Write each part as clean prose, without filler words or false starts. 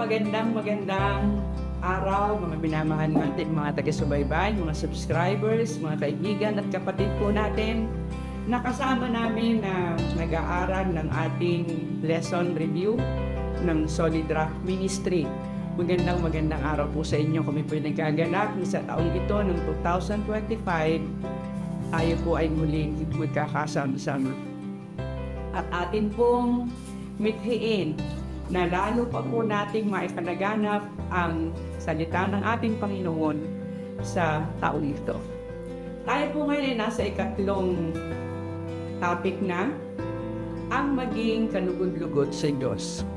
magandang araw mga minamahal natin mga taga-subaybay, mga subscribers, mga kaibigan at kapatid po natin. Nakasama namin na nag-aaral ng ating lesson review ng Solid Rock Ministry. Magandang araw po sa inyo. Kami po nagkaganap sa taong ito ng 2025. Tayo po ay muling magkakasama-sama. At atin pong mithiin na lalo pa po nating maipanaganap ang salita ng ating Panginoon sa taong ito. Tayo po ngayon ay nasa ikatlong topic na ang maging kalugod-lugod sa Diyos.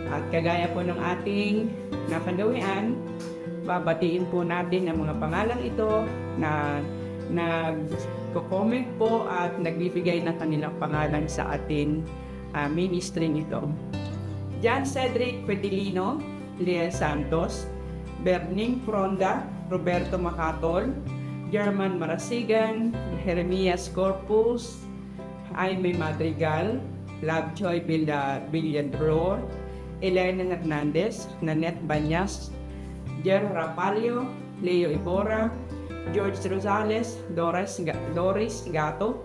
At kagaya po ng ating napanawian, babatiin po natin ang mga pangalang ito na nag-comment po at nagbibigay ng kanilang pangalan sa ating ministry nito. John Cedric Pedilino, Lea Santos, Berning Fronda, Roberto Macatol, German Marasigan, Jeremias Corpus, Jaime Madrigal, Lovejoy Villadror, Elena Hernandez, Nanette Banyas, Jer Rapalio, Leo Ibora, George Rosales, Doris Gato,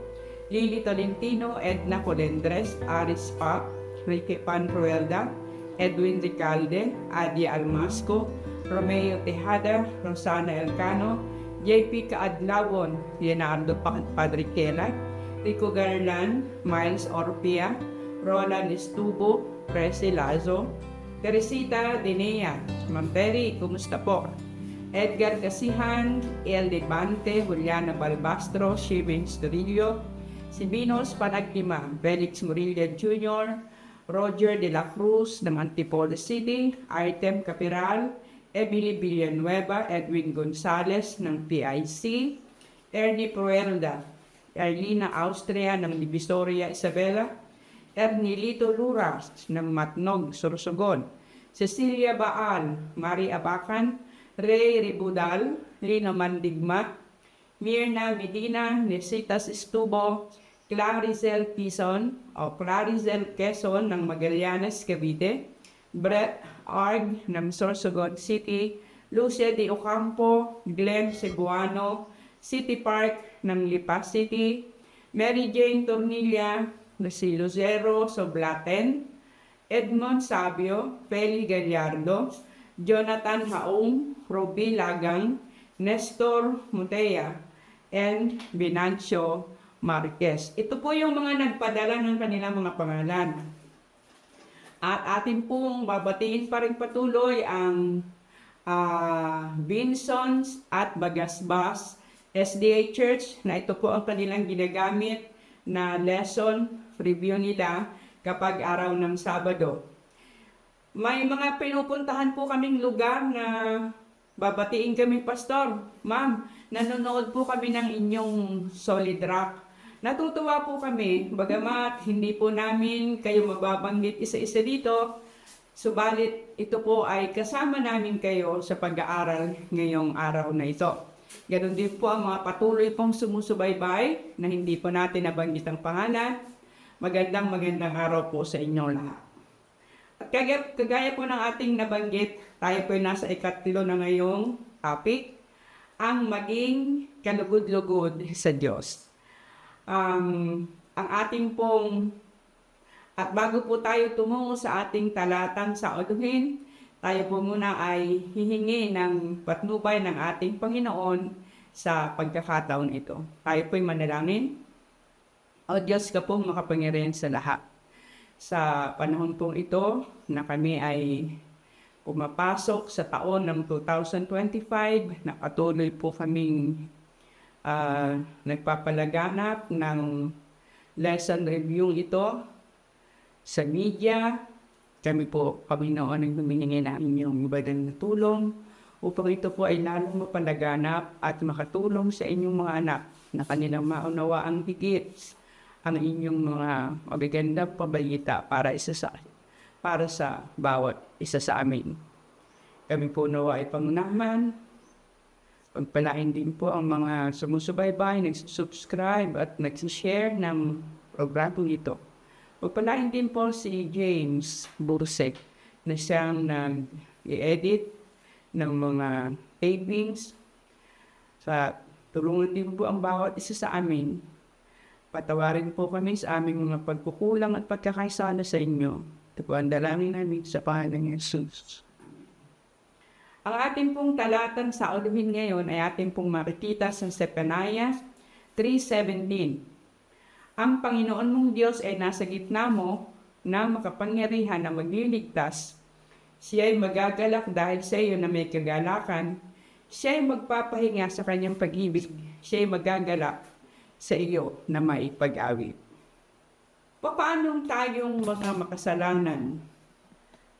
Lily Tolentino, Edna Colendres, Aris Pap, Ricky Panruelda, Edwin Ricalde, Adia Almasco, Romeo Tejada, Rosana Elcano, JP Kaadlawon, Leonardo Padriquela, Rico Garland, Miles Orpia, Roland Estubo, Presi Lazo, Teresita Dinea, Ma'am Terry, kumusta po? Edgar Casihan, El Devante, Juliana Balbastro, Shivin Storillo, Sibinos Panagtima, Felix Murilla Jr., Roger De La Cruz ng Antipolo City, Artem Capiral, Emily Villanueva, Edwin Gonzales ng PIC, Ernie Proelda, Erlina Austria ng Divisoria Isabela, Ernilito Luras ng Matnog, Sorsogon, Cecilia Baal, Mari Abacan, Ray Ribudal, Lina Mandigma, Mirna Medina, Nesitas Estubo, Clarizel Quezon ng Magallanes, Cavite, Brett Arg ng Sorsogon City, Lucia de Ocampo, Glenn Cebuano, City Park ng Lipa City, Mary Jane Tornilla, si Lucero Soblaten, Edmond Sabio, Feli Gallardo, Jonathan Haong, Roby Lagang, Nestor Mutea, and Binancio Marquez. Ito po yung mga nagpadala ng kanilang mga pangalan. At atin pong babatiin pa rin patuloy ang Vinsons at Bagasbas SDA Church na ito po ang kanilang ginagamit na lesson review nila kapag araw ng Sabado. May mga pinupuntahan po kaming lugar na babatiin kami, Pastor. Ma'am, nanonood po kami ng inyong Solid Rock. Natutuwa po kami, bagamat hindi po namin kayo mababanggit isa-isa dito, subalit ito po ay kasama namin kayo sa pag-aaral ngayong araw na ito. Ganon din po ang mga patuloy pong sumusubaybay na hindi po natin nabanggit ang pangalan. Magandang araw po sa inyo lahat. At kagaya po ng ating nabanggit, tayo po ay nasa ikatlo na ngayong topic, ang maging kalugod-lugod sa Diyos. Ang ating pong, at bago po tayo tumungo sa ating talatang sauluhin, tayo po muna ay hihingi ng patnubay ng ating Panginoon sa pagkakataon ito. Tayo po ay manalangin. O Diyos ka pong makapangyarihan sa lahat. Sa panahon pong ito na kami ay pumapasok sa taon ng 2025, na patuloy po kaming nagpapalaganap ng lesson review ito sa media. Kami po, Panginoon, ang humihingi namin yung ibadan na tulong upang ito po ay lalong mapalaganap at makatulong sa inyong mga anak na kanilang maunawa ang higit ang inyong mga magagandang pabalita para sa bawat isa sa amin. Kami po nawa ay pangunaman. Pagpalain din po ang mga sumusubaybay, nag-subscribe at nag-share ng programang ito. Pagpalain din po si James Bursek na siyang nag-i-edit ng mga tapings. Tulungan din po ang bawat isa sa amin. Patawarin po kami sa aming mga pagkukulang at pagkakaisala sa inyo. Ito po ang dalangin namin sa pangalan ng Jesus. Ang ating pong talatang sa uluhin ngayon ay ating pong makikita sa Zephaniah 3:17. Ang Panginoon mong Diyos ay nasa gitna mo na makapangyarihan na magliligtas. Siya ay magagalak dahil sa iyo na may kagalakan. Siya ay magpapahinga sa kanyang pag-ibig. Siya ay magagalak sa iyo na may pag-awit. Paano tayong mga makasalanan?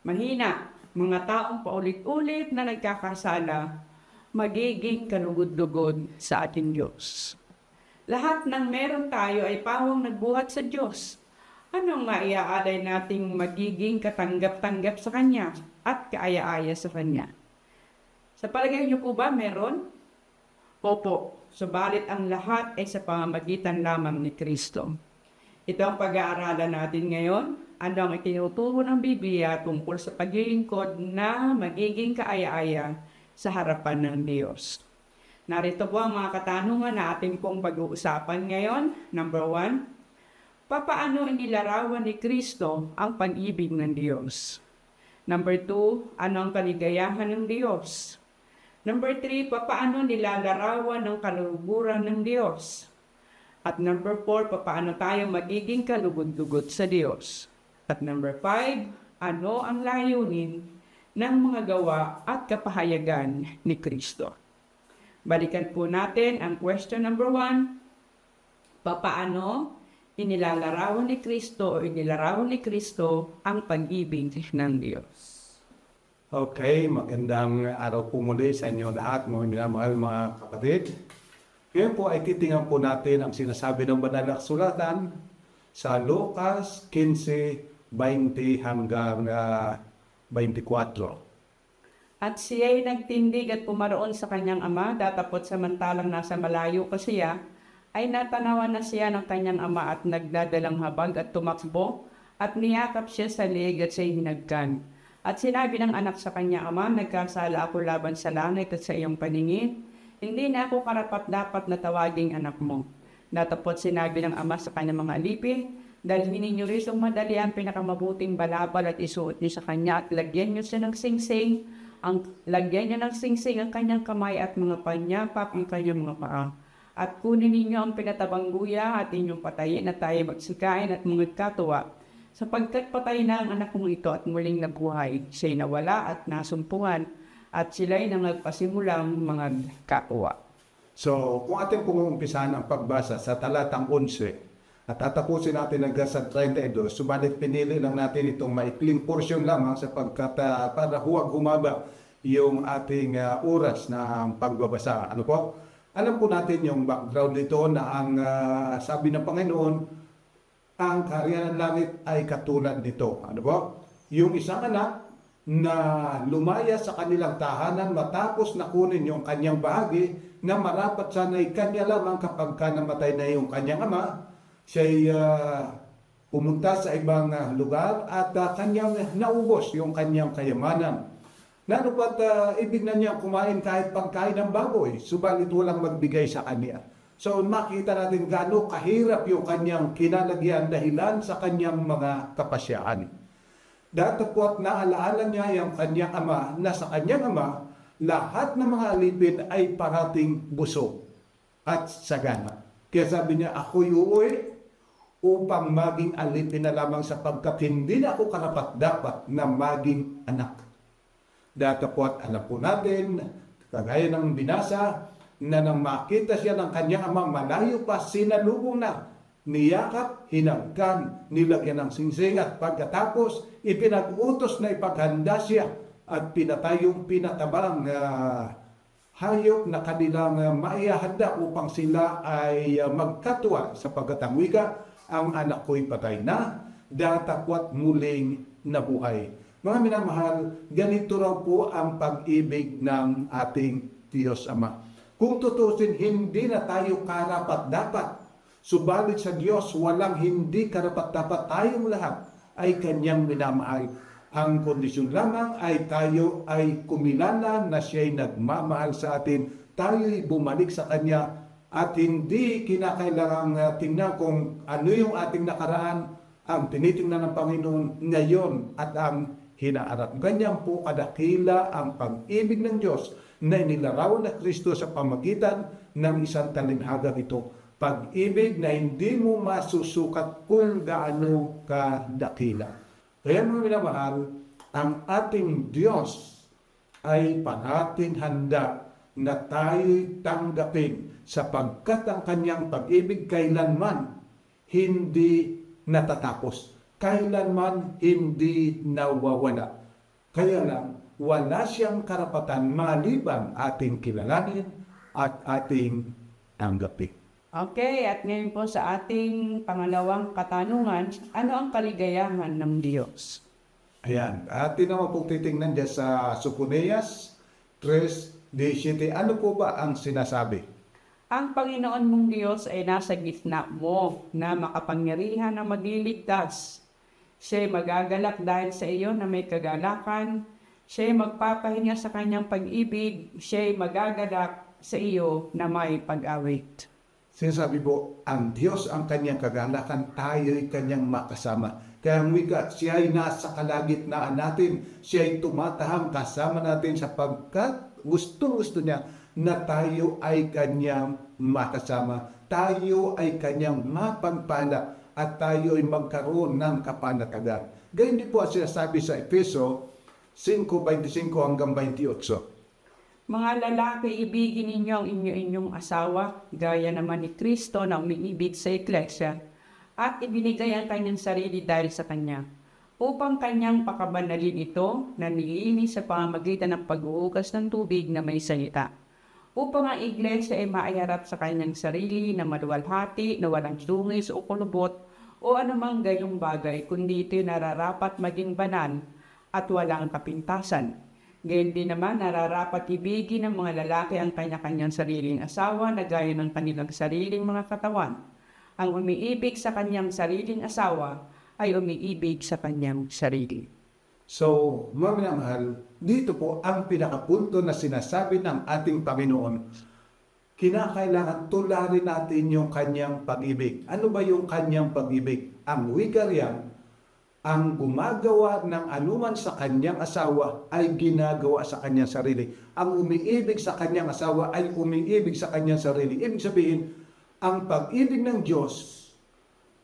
Mahina. Mga taong paulit-ulit na nagkakasala, magiging kalugod-lugod sa ating Diyos. Lahat ng meron tayo ay pawang nagbuhat sa Diyos. Anong maiyaalay nating magiging katanggap-tanggap sa Kanya at kaaya-aya sa Kanya? Sa palagay niyo po ba meron? Opo, subalit ang lahat ay sa pamamagitan lamang ni Kristo. Ito ang pag-aaralan natin ngayon. Ano ang itinuturo ng Biblia tungkol sa paglilingkod na magiging kaaya-aya sa harapan ng Diyos. Narito po ang mga katanungan na ating pong pag-uusapan ngayon. Number 1, papaano inilarawan ni Kristo ang pag-ibig ng Diyos? Number 2, ano ang kaligayahan ng Diyos? Number 3, papaano nilalarawan ng kaluguran ng Diyos? At number 4, papaano tayo magiging kalugod-lugod sa Diyos? At number 5, ano ang layunin ng mga gawa at kapahayagan ni Kristo? Balikan po natin ang question number 1. Papaano inilalarawan ni Kristo o inilarawan ni Kristo ang pag-ibig ng Diyos? Okay, magandang araw po muli sa inyo lahat, mga minamahal mga kapatid. Ngayon po ay titingnan po natin ang sinasabi ng banal na kasulatan sa Lucas 15:20 hanggang 24. At siya'y nagtindig at pumaroon sa kanyang ama, datapot samantalang nasa malayo pa siya, ay natanawan na siya ng kanyang ama at nagdadalang habag at tumakbo, at niyakap siya sa leeg at siya'y hinagkan. At sinabi ng anak sa kanyang ama, nagkasala ako laban sa langit at sa iyong paningin, hindi na ako karapat-dapat na tawaging anak mo. Datapot sinabi ng ama sa kanyang mga alipin, dalhin ninyo rin madali ang pinakamabuting balabal at isuot niyo sa kanya at lagyan niyo siya ng singsing. Lagyan niyo ng singsing ang kanyang kamay at mga panyapap ang kanyang mga paa. At kunin ninyo ang pinatabang guya at inyong patayin at tayo magsikain at mga katuwa. Sapagkat patay na ang anak kong ito at muling nabuhay, siya'y nawala at nasumpungan at sila'y nagpasimulang mga katuwa. So, kung ating pumumpisahan ang pagbasa sa talatang 11, at tatapusin natin hanggang sa 32, subalit pinili lang natin itong maikling porsyon lamang sapagkat para huwag humaba yung ating oras na pagbabasa. Ano po? Alam po natin yung background nito na ang sabi ng Panginoon, ang kaharian ng langit ay katulad nito. Ano po? Yung isang anak na lumaya sa kanilang tahanan matapos na kunin yung kanyang bahagi na marapat sana'y kanya lamang kapag namatay na yung kanyang ama, siya'y pumunta sa ibang lugar at kanyang naubos yung kanyang kayamanan. Nano ba't ibig na niya kumain kahit pagkain ng baboy, subalit walang magbigay sa kanya. So makita natin gaano kahirap yung kanyang kinalagyan dahilan sa kanyang mga kapasyaan. Datapot naalaala niya yung kanyang ama na sa kanyang ama, lahat ng mga alipin ay parating busog at sagana. Kaya sabi niya, ako'y uuwi upang maging alipin na lamang sapagkat hindi na ako karapat-dapat na maging anak. Datapot alam po natin, kagaya ng binasa, na nang makita siya ng kanyang amang malayo pa, sinalubong na, niyakap, hinagkan, nilagyan ng singsing at pagkatapos, ipinag-utos na ipaghanda siya at pinatay yung pinatabang hayop na kanilang maihahanda upang sila ay magkatuwa sapagkat ang wika, ang anak ko'y patay na, datapwat muling nabuhay. Mga minamahal, ganito raw po ang pag-ibig ng ating Diyos Ama. Kung tutusin, hindi na tayo karapat-dapat. Subalit sa Diyos, walang hindi karapat-dapat, tayong lahat ay Kanyang minamahal. Ang kondisyon lamang ay tayo ay kumilala na siya'y nagmamahal sa atin, tayo'y bumalik sa Kanya at hindi kinakailangang tingnan kung ano yung ating nakaraan, ang tinitingnan ng Panginoon ngayon at ang hinaarap. Ganyan po kadakila ang pag-ibig ng Diyos na inilarawan na Kristo sa pamagitan ng isang talinhagang ito. Pag-ibig na hindi mo masusukat kung gaano kadakila. Kaya mga minamahal, ang ating Diyos ay parating handa na tayo'y tanggapin sapagkat ang kanyang pag-ibig kailanman hindi natatapos. Kailanman hindi nawawala. Kaya lang, wala siyang karapatan maliban ating kilalanin at ating tanggapin. Okay, at ngayon po sa ating pangalawang katanungan, ano ang kaligayahan ng Diyos? Ayan, atin naman pong titingnan dyan sa Sophonias 3:17. Ano po ba ang sinasabi? Ang Panginoon mong Diyos ay nasa gitna mo na makapangyarihan na magliligtas. Siya'y magagalak dahil sa iyo na may kagalakan. Siya'y magpapahinga sa kanyang pag-ibig. Siya'y magagalak sa iyo na may pag-awit. Sinasabi po, ang Diyos ang kanyang kagalakan, tayo'y kanyang makasama. Kaya ang wika, siya ay nasa kalagitnaan natin, siya ay tumatahang kasama natin sapagkat gusto niya na tayo ay kanyang makasama. Tayo ay kanyang mapagpala at tayo ay magkaroon ng kapanatagan. Ganyan din po ang sinasabi sa Efeso 5:25 hanggang 28. Mga lalaki, ibigin ninyo ang inyong asawa, gaya naman ni Kristo na umiibig sa Iglesia, at ibinigay ang kanyang sarili dahil sa kanya, upang kanyang pakabanalin ito na nilinis sa pamamagitan ng pag-uugas ng tubig na may salita, upang ang Iglesia ay maiharap sa kanyang sarili na maluwalhati, na walang dungis o kulubot, o anumang gayong bagay, kundi ito'y nararapat maging banal at walang kapintasan. Gayon din naman, nararapat ibigin ng mga lalaki ang kanya-kanyang sariling asawa na gaya ng kanilang sariling mga katawan. Ang umiibig sa kanyang sariling asawa ay umiibig sa kanyang sarili. So, mga minamahal, dito po ang pinakapunto na sinasabi ng ating Panginoon. Kinakailangan tularin natin yung kanyang pag-ibig. Ano ba yung kanyang pag-ibig? Ang wika riyan, ang gumagawa ng anuman sa kanyang asawa ay ginagawa sa kanyang sarili. Ang umiibig sa kanyang asawa ay umiibig sa kanyang sarili. Ibig sabihin, ang pag-ibig ng Diyos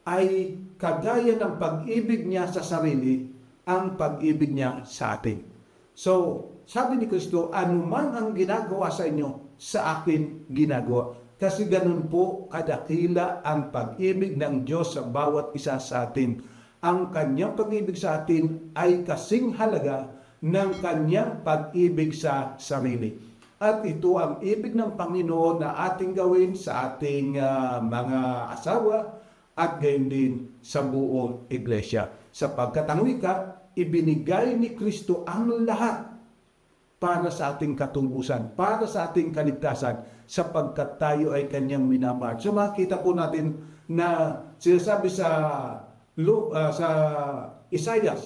ay kagaya ng pag-ibig niya sa sarili, ang pag-ibig niya sa atin. So, sabi ni Kristo, anuman ang ginagawa sa inyo, sa akin ginagawa. Kasi ganun po kadakila ang pag-ibig ng Diyos sa bawat isa sa atin. Ang kanyang pag-ibig sa atin ay kasing halaga ng kanyang pag-ibig sa sarili. At ito ang ibig ng Panginoon na ating gawin sa ating mga asawa at gayon din sa buong iglesia. Sapagkat ang wika, ibinigay ni Kristo ang lahat para sa ating katumbusan, para sa ating kaligtasan, sapagkat tayo ay kanyang minamahal. So makita po natin na sinasabi sa Isaiah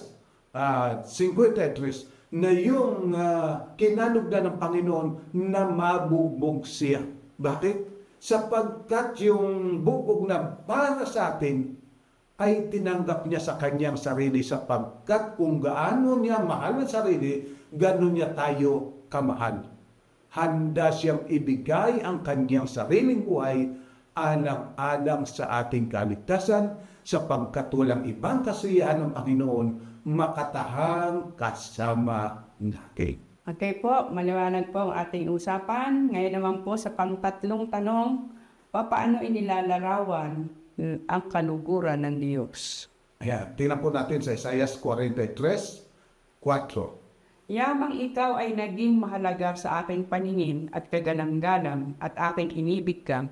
53 na yung kinalugdan ng Panginoon na mabugbog siya. Bakit? Sapagkat yung bubog na para sa atin ay tinanggap niya sa kanyang sarili sapagkat kung gaano niya mahal ang sarili, gano'n niya tayo kamahal. Handa siyang ibigay ang kanyang sariling buhay alang-alang sa ating kaligtasan sapagkat walang ibang kasiyahan ng Panginoon makatahang kasama natin. Okay po, maliwanag po ang ating usapan. Ngayon naman po sa pangtatlong tanong, paano inilalarawan ang kaluguran ng Diyos? Ayan, tingnan po natin sa Isaiah 43:4. Yamang ikaw ay naging mahalaga sa aking paningin at kagalang-galang at aking inibig ka,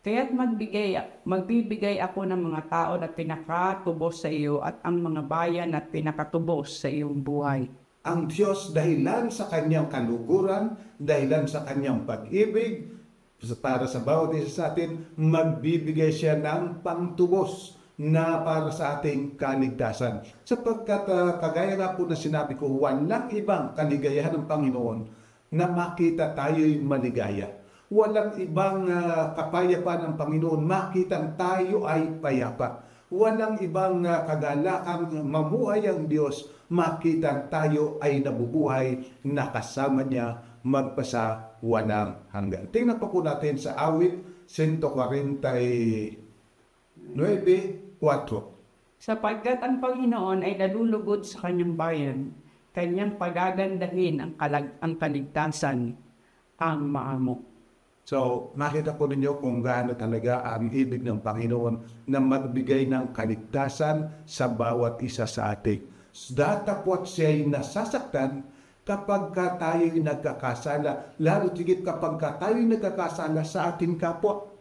kaya't magbibigay ako ng mga tao na pinakatubos sa iyo at ang mga bayan na pinakatubos sa iyong buhay. Ang Diyos dahilan sa kanyang kaluguran, dahilan sa kanyang pag-ibig, para sa bawat isa sa atin, magbibigay siya ng pangtubos. na para sa ating kaligtasan. Sapagkat kagaya nga po na sinabi ko, walang ibang kaligayahan ng Panginoon na makita tayo'y maligaya. Walang ibang kapayapaan ng Panginoon makita tayo ay payapa. Walang ibang kagalakang mamuhay ang Diyos makita tayo ay nabubuhay na kasama niya magpasa walang hanggan. Tingnan po natin sa awit 149:4. Sapagkat ang Panginoon ay nalulugod sa kanyang bayan, kanyang pagagandahin ang kaligtasan, ang maamo. So, makita po ninyo kung gaano talaga ang ibig ng Panginoon na magbigay ng kaligtasan sa bawat isa sa atin. Datapot siya'y nasasaktan kapag tayo'y nagkakasala, lalo tigit kapag tayo'y nagkakasala sa ating kapwa.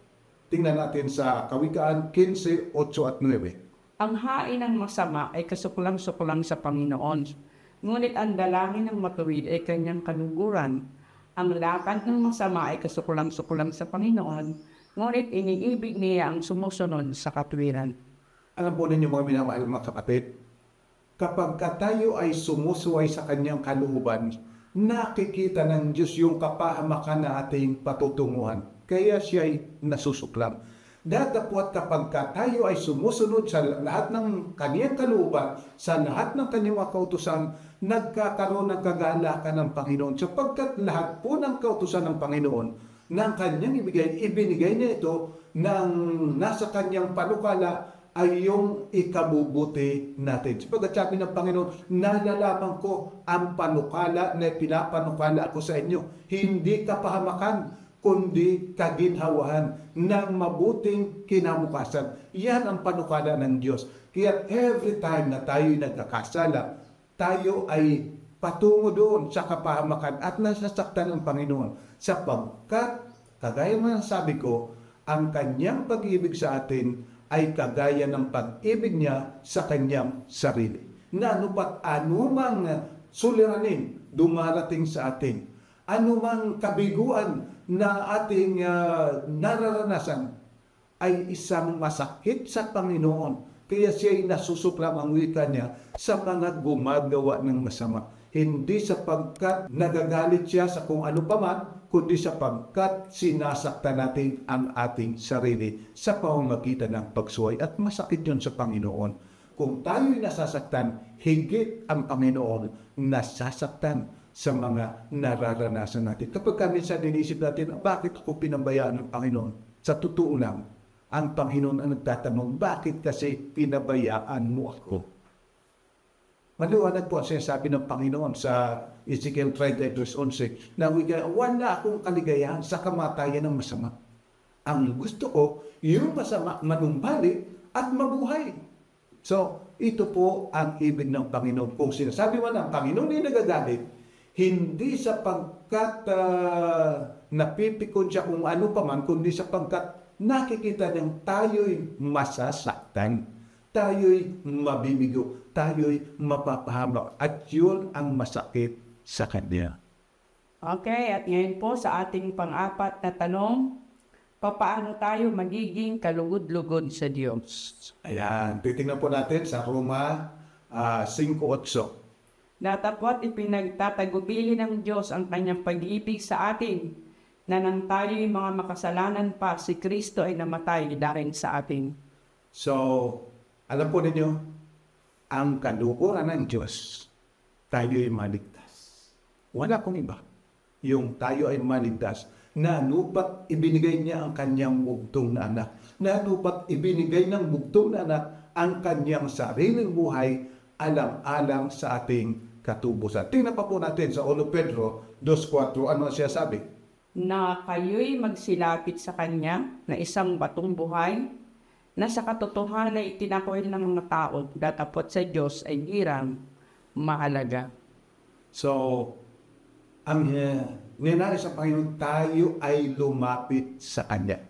Tingnan natin sa Kawikaan 15:8 at 9. Ang hain ng masama ay kasuklang-suklang sa Panginoon, ngunit ang dalangin ng matuwid ay kanyang kaluguran. Ang lakad ng masama ay kasuklang-suklang sa Panginoon, ngunit iniibig niya ang sumusunod sa katwiran. Alam po ninyo mga minamahal mga kapatid, kapag tayo ay sumusuway sa kanyang kalooban, nakikita ng Diyos yung kapahamakan na ating patutunguhan. Kaya siya ay nasusuklam. Datapwat kapag tayo ay sumusunod sa lahat ng kanyang kalooban, sa lahat ng kanyang mga kautusan, nagkakaroon ng kagalakan ng Panginoon. Sapagkat lahat po ng kautusan ng Panginoon, ng kanyang ibinigay niya ito ng nasa kanyang panukala ay yung ikabubuti natin. Sapagkat sabi ng Panginoon, nalalaman ko ang panukala na pinapanukala ako sa inyo. Hindi kapahamakan, kundi kaginhawahan ng mabuting kinabukasan. Yan ang panukala ng Diyos. Kaya every time na tayo'y nagkakasala, tayo ay patungo doon sa kapahamakan at nasasaktan ng Panginoon. Sapagkat, kagaya ng sabi ko, ang kanyang pag-ibig sa atin ay kagaya ng pag-ibig niya sa kanyang sarili. Na anupat anumang suliranin dumarating sa atin, anumang kabiguan na ating nararanasan ay isang masakit sa Panginoon. Kaya siya ay nasusuklam ang wika niya sa mga gumagawa ng masama. Hindi sapagkat nagagalit siya sa kung ano paman, kundi sapagkat sinasaktan natin ang ating sarili sa pamamagitan ng pagsuway. At masakit yun sa Panginoon. Kung tayo'y nasasaktan, higit ang Panginoon nasasaktan sa mga nararanasan natin. Kapag kami sa inisip natin, bakit ako pinabayaan ng Panginoon? Sa totoo lang, ang Panginoon ang nagtatanong, bakit kasi pinabayaan mo ako? Maliwanag po ang sinasabi ng Panginoon sa Ezekiel 30:11 na wala akong kaligayahan sa kamatayan ng masama. Ang gusto ko, yung masama manumbalik at mabuhay. So, ito po ang ibig ng Panginoon. Kung sinasabi man ng Panginoon ay nagagalit, hindi sapagkat napipikon siya kung ano pa man, kundi sapagkat nakikita niyang tayo'y masasaktan, tayo'y mabibigo, tayo'y mapapahamak. At yun ang masakit sa kanya. Okay, at ngayon po sa ating pang-apat na tanong, papaano tayo magiging kalugod-lugod sa Diyos? Ayan, titingnan po natin sa Roma 5:8. Datapwat ipinagtatagubili ng Diyos ang kanyang pag-ibig sa atin, na nang tayo'y mga makasalanan pa, si Kristo ay namatay dahil sa atin. So, alam po ninyo, ang kalukuran ng Diyos, tayo'y maligtas. Wala pong iba. Yung tayo ay maligtas, na nupat ibinigay niya ang kanyang bugtong na anak. Na nupat ibinigay ng bugtong na anak ang kanyang sariling buhay alang-alang sa ating katubusan. Tingnan pa po natin sa 1 Pedro 2:4, ano siya sabi? Na kayo'y magsilapit sa Kanya na isang batong buhay, na sa katotohanan ay itinakwil ng mga tao, datapot sa Diyos ay girang mahalaga. So, ang ninais sa Panginoon, tayo ay lumapit sa Kanya.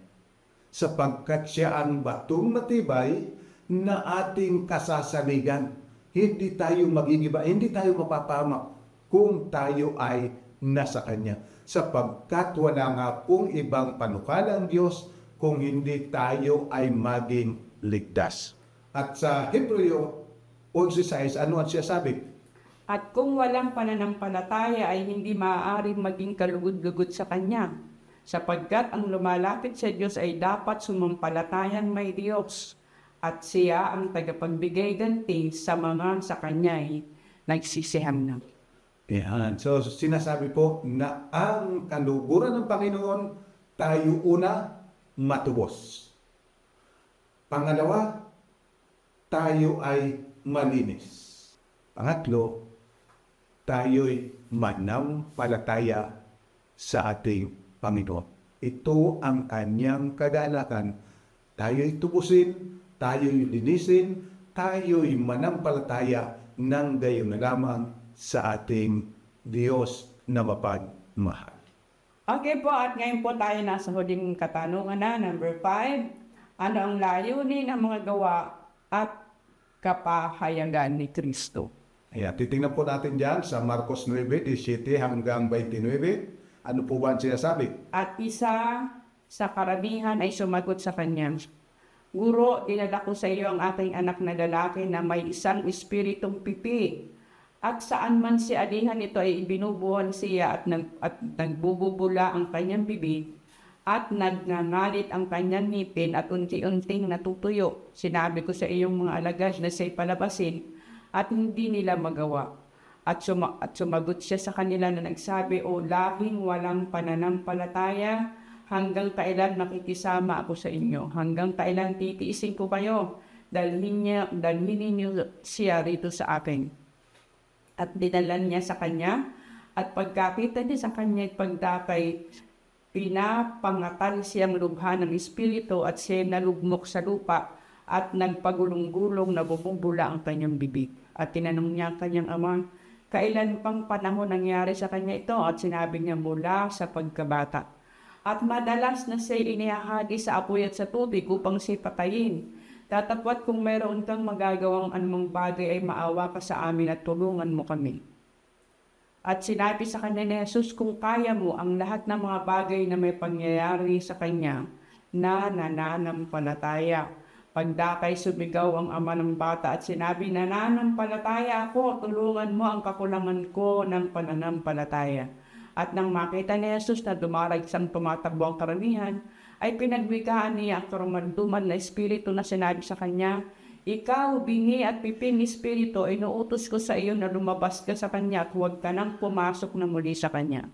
Sapagkat siya ang batong matibay na ating kasasaligan. Hindi tayo magigiba, hindi tayo mapapahamak kung tayo ay nasa Kanya. Sapagkat wala nga pong ibang panukala ang Diyos kung hindi tayo ay maging ligtas. At sa Hebreo 11:6, ano ang siya sabi? At kung walang pananampalataya ay hindi maaaring maging kalugod-lugod sa Kanya, sapagkat ang lumalapit sa Diyos ay dapat sumampalatayang may Diyos, at siya ang tagapagbigay ganti sa mga sa Kanya'y nagsisiham. Yan. So, sinasabi po na ang kaluguran ng Panginoon, tayo una, matubos. Pangalawa, tayo ay malinis. Pangatlo, tayo'y manampalataya sa ating Panginoon. Ito ang kanyang kagalakan. Tayo'y tubusin, tayo'y linisin, tayo'y manampalataya ng gayon na lamang sa ating Diyos na mapagmahal. Okay po, at ngayon po tayo nasa huling katanungan na, number 5. Ano ang layunin ng mga gawa at kapahayagan ni Kristo? Ayan, titingnan po natin dyan sa Marcos 9:17 hanggang 29. Ano po ba ang sinasabi? At isa sa karamihan ay sumagot sa kanya, Guro, dinala ko sa iyo ang aking anak na lalaki na may isang espiritong pipi. At saan man si alihan ito ay ibinubuhan siya at nagbububula ang kanyang bibig at nagngangalit ang kanyang ngipin at unti-unting natutuyo. Sinabi ko sa iyong mga alagad na siya'y palabasin at hindi nila magawa. At sumagot siya sa kanila na nagsabi, O lahing walang pananampalataya, hanggang kailan makikisama ako sa inyo? Hanggang kailan titiisin ko kayo? Dalhin ninyo siya rito sa akin. At dinalan niya sa kanya, at pagkakita niya sa kanya pagdakay, pinapangatal siyang lubha ng Espiritu at siya nalugmok sa lupa at nagpagulong-gulong na bumubula ang kanyang bibig. At tinanong niya ang kanyang ama, kailan pang panahon nangyari sa kanya ito? At sinabi niya mula sa pagkabata. At madalas na siya inihahagi sa apoy at sa tubig upang siya patayin. Tatapwat kung meron kang magagawang anumang bagay ay maawa ka sa amin at tulungan mo kami. At sinabi sa kanya ni Jesus, kung kaya mo ang lahat ng mga bagay na may pangyayari sa kanya na nananampalataya. Pagdakay sumigaw ang ama ng bata at sinabi, nananampalataya ako, tulungan mo ang kakulangan ko ng pananampalataya. At nang makita ni Jesus na dumaragsang tumatakbo ang karamihan, ay pinagwikaan niya ang karumanduman na espiritu na sinabi sa kanya, Ikaw, bingi at piping espiritu, inuutos ko sa iyo na lumabas ka sa kanya at huwag ka nang pumasok na muli sa kanya.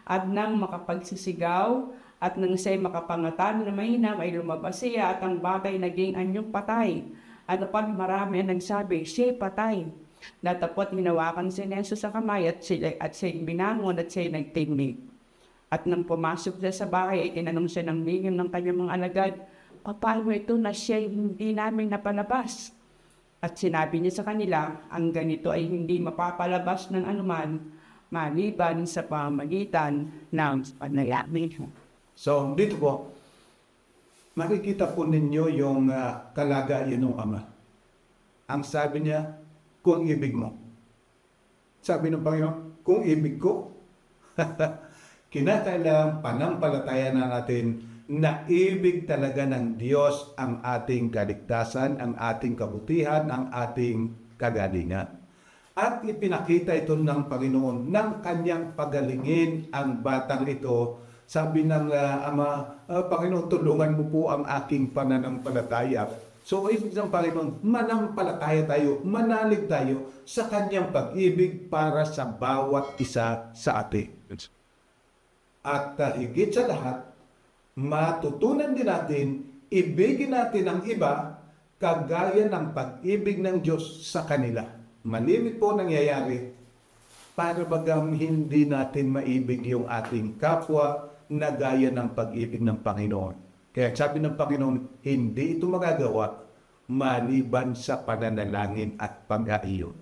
At nang makapagsisigaw at nang siya'y makapangatan na mainam ay lumabas siya at ang batay naging anyong patay. Ano pa marami ang nagsabi, siya'y patay. Natapot hinawakan si Jesus sa kamay at siya'y binangon at siya'y nagtingnig. At nang pumasok siya sa bahay ay tinanong siya ng lingim ng kanyang mga alagad, paano ito na siya hindi namin napalabas? At sinabi niya sa kanila, ang ganito ay hindi mapapalabas ng anuman, maliban sa pamagitan ng panayamin. So, dito po, makikita po ninyo yung kalagayan ng Ama. Ang sabi niya, kung ibig mo. Sabi ng Panginoon, kung ibig ko, kinakailangan panampalataya na natin na ibig talaga ng Diyos ang ating kaligtasan, ang ating kabutihan, ang ating kagalingan. At ipinakita ito ng Panginoon ng kanyang pagalingin ang batang ito. Sabi ng Ama, Panginoon, tulungan mo po ang aking pananampalataya. So, ibig ng Panginoon, manampalataya tayo, manalig tayo sa kanyang pag-ibig para sa bawat isa sa atin. At higit sa lahat, matutunan din natin, ibigin natin ang iba kagaya ng pag-ibig ng Diyos sa kanila. Malimit po nangyayari para bagang hindi natin maibig yung ating kapwa na gaya ng pag-ibig ng Panginoon. Kaya sabi ng Panginoon, hindi ito magagawa maliban sa pananalangin at pag-aayon.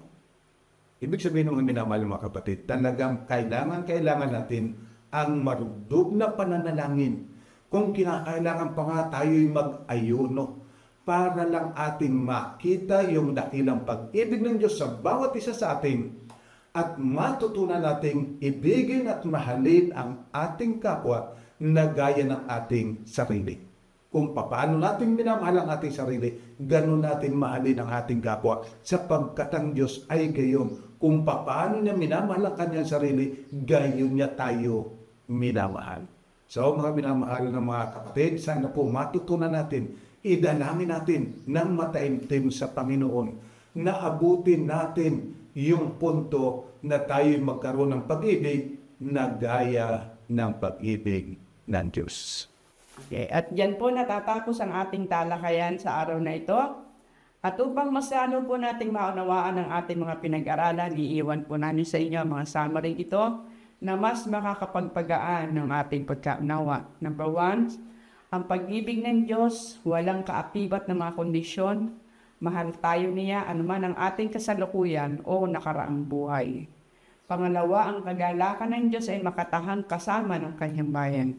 Ibig sabihin ng minamahal mga kapatid, talagang kailangan natin ang marugdog na pananalangin. Kung kinakailangan pa nga tayo'y mag-ayuno para lang ating makita yung dakilang pag-ibig ng Diyos sa bawat isa sa atin at matutunan nating ibigin at mahalin ang ating kapwa na gaya ng ating sarili. Kung paano natin minamahal ang ating sarili, ganun natin mahalin ang ating kapwa. Sapagkat ang Diyos ay gayon. Kung paano niya minamahal ang kanyang sarili, gayon niya tayo minamahal. So mga minamahal ng mga kapatid, sana po matutunan natin, idalangin natin ng mataimtim sa Panginoon na abutin natin yung punto na tayo magkaroon ng pag-ibig na gaya ng pag-ibig ng Diyos. Okay, at dyan po natatapos ang ating talakayan sa araw na ito. At upang mas lalo po nating maunawaan ang ating mga pinag-aralan, iiwan po namin sa inyo ang mga summary ito na mas makakapagpagaan ng ating pagkaunawa. Number 1, ang pag-ibig ng Diyos, walang kaakibat na mga kondisyon. Mahal tayo niya anuman ang ating kasalukuyan o nakaraang buhay. Pangalawa, ang kagalakan ng Diyos ay makatahang kasama ng kanyang bayan.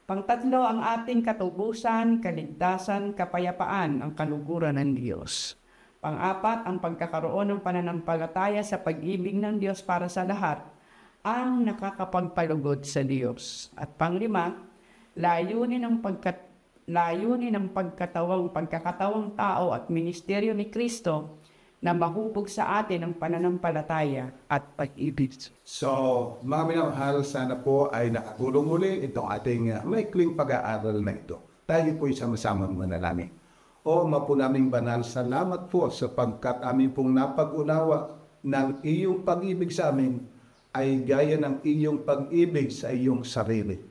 Pangtatlo, ang ating katubusan, kaligtasan, kapayapaan, ang kaluguran ng Diyos. Pang-apat, ang pagkakaroon ng pananampalataya sa pag-ibig ng Diyos para sa lahat, ang nakakapagpalugod sa Diyos. At pang-lima, layunin ng pagkakatawang tao at ministeryo ni Kristo na mahubog sa atin ang pananampalataya at pag-ibig. So, mga minamahal, sana po ay nakatulong uli itong ating maikling pag-aaral na ito. Tayo po isama-samang manalangin. O mapunaming banal, salamat po sapagkat amin pong napag-unawa ng iyong pag-ibig sa amin ay gaya ng iyong pag-ibig sa iyong sarili.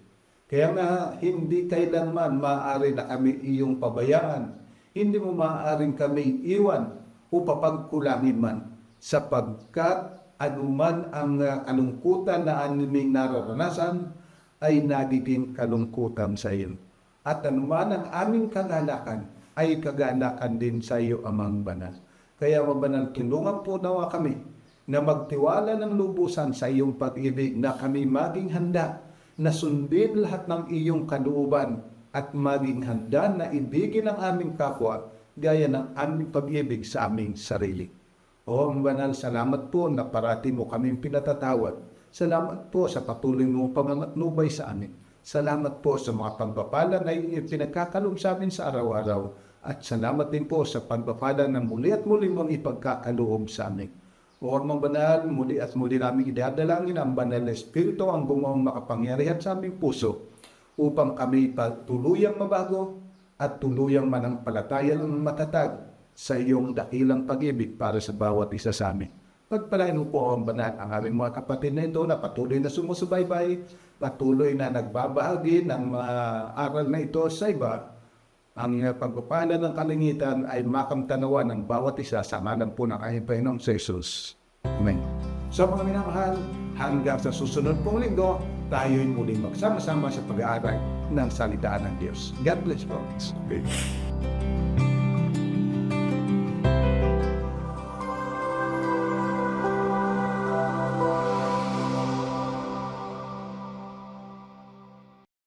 Kaya nga, hindi kailanman maaari na kami iyong pabayaan. Hindi mo maaaring kami iwan o papagkulangin man, sapagkat anuman ang kalungkutan na aming nararanasan ay nagiging kalungkutan sa iyo. At anuman ang aming kagalakan ay kagalakan din sa iyo, Amang Banal. Kaya mabanal, tulungan po nawa kami na magtiwala ng lubusan sa iyong pag-ibig, na kami maging handa na sundin lahat ng iyong kalooban at maging handa na ibigin ang aming kapwa gaya ng aming pag-ibig sa aming sarili. O Banal, salamat po na parati mo kaming pinatatawad. Salamat po sa patuloy mong pamamatnubay sa amin. Salamat po sa mga pagpapala na pinagkakaloob sa amin sa araw-araw. At salamat din po sa pagpapala na muli at muli mong ipagkakaloob sa amin. O Amang Banal, muli at muli namin idadalangin ang Banal na Espiritu ang bumuong makapangyarihan sa aming puso upang kami tuluyang mabago at tuluyang manampalataya ng matatag sa iyong dakilang pag-ibig para sa bawat isa sa amin. Pagpalain mo po ang Banal ang aming mga kapatid na ito na patuloy na sumusubaybay, patuloy na nagbabahagi ng mga aral na ito sa iba. Ang pagpapala ng kalingitan ay makamtanawan ng bawat isa sa ngalan po ng aking Panginoong Jesus. Amen. So mga minamahal, hanggang sa susunod pong linggo, tayo'y muling magsama-sama sa pag-aaral ng salita ng Diyos. God bless folks.